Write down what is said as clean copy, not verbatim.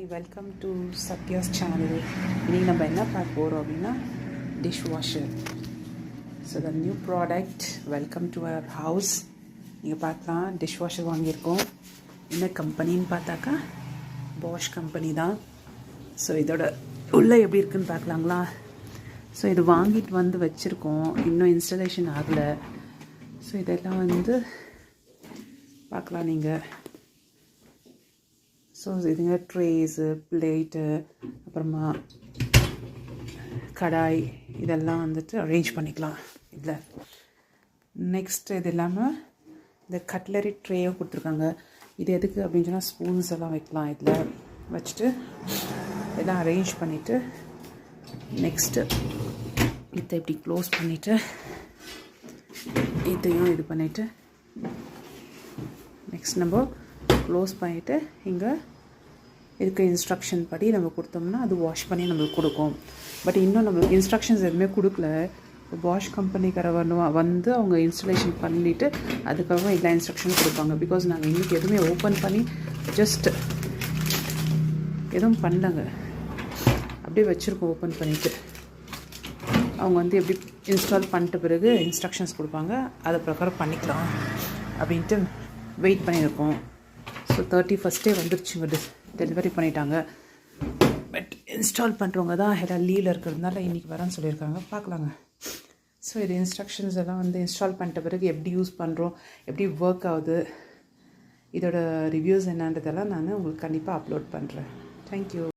Hi, welcome to Satya's channel. இன்னைக்கு நம்ம என்ன பார்க்க போறோம் அப்படினா dishwasher. So the new product, welcome to our house. நீங்க பார்க்கலாம் dishwasher வாங்கியிருக்கோம். என்ன கம்பெனின்னு பார்த்தாக்கா Bosch கம்பெனி தான். ஸோ இதோட உள்ள எப்படி இருக்குன்னு பார்க்கலாங்களா. ஸோ இது வாங்கிட்டு வந்து வச்சுருக்கோம், இன்னும் இன்ஸ்டலேஷன் ஆகலை. ஸோ இதெல்லாம் வந்து பார்க்கலாம் நீங்கள். ஸோ இதுங்க ட்ரேஸு, பிளேட்டு, அப்புறமா கடாய் இதெல்லாம் வந்துட்டு அரேஞ்ச் பண்ணிக்கலாம் இதில். நெக்ஸ்ட் இது இல்லாமல் இந்த கட்லரி ட்ரேயும் கொடுத்துருக்காங்க. இது எதுக்கு அப்படின்னு சொன்னால் ஸ்பூன்ஸ் எல்லாம் வைக்கலாம். இதில் வச்சுட்டு எல்லாம் அரேஞ்ச் பண்ணிவிட்டு நெக்ஸ்ட்டு இதை இப்படி க்ளோஸ் பண்ணிவிட்டு இதையும் இது பண்ணிவிட்டு நெக்ஸ்ட் நம்ம க்ளோஸ் பண்ணிவிட்டு இங்கே இருக்க இன்ஸ்ட்ரக்ஷன் படி நம்ம கொடுத்தோம்னா அது வாஷ் பண்ணி நம்மளுக்கு கொடுக்கும். பட் இன்னும் நம்மளுக்கு இன்ஸ்ட்ரக்ஷன்ஸ் எதுவுமே கொடுக்கல. வாஷ் கம்பெனிக்கார வந்து அவங்க இன்ஸ்டலேஷன் பண்ணிவிட்டு அதுக்கப்புறம் எல்லா இன்ஸ்ட்ரக்ஷனும் கொடுப்பாங்க. பிகாஸ் நாங்கள் இன்றைக்கி எதுவுமே ஓப்பன் பண்ணி ஜஸ்ட் எதுவும் பண்ணலங்க, அப்படியே வச்சுருக்கோம் ஓப்பன் பண்ணிவிட்டு. அவங்க வந்து எப்படி இன்ஸ்டால் பண்ணிட்ட பிறகு இன்ஸ்ட்ரக்ஷன்ஸ் கொடுப்பாங்க, அதை பிரகாரம் பண்ணிக்கலாம் அப்படின்ட்டு வெயிட் பண்ணியிருக்கோம். ஸோ 31 வந்துருச்சுங்க, டெலிவரி பண்ணிட்டாங்க. பட் இன்ஸ்டால் பண்ணுறவங்க தான் எல்லாம் லீவில் இருக்கிறதுனால இன்றைக்கி வரேன்னு சொல்லியிருக்காங்க, பார்க்கலாங்க. ஸோ இது இன்ஸ்ட்ரக்ஷன்ஸ் எல்லாம் வந்து இன்ஸ்டால் பண்ணிட்ட பிறகு எப்படி யூஸ் பண்ணுறோம், எப்படி ஒர்க் ஆகுது, இதோட ரிவ்யூஸ் என்னன்றதெல்லாம் நான் உங்களுக்கு கண்டிப்பாக அப்லோட் பண்ணுறேன். தேங்க்யூ.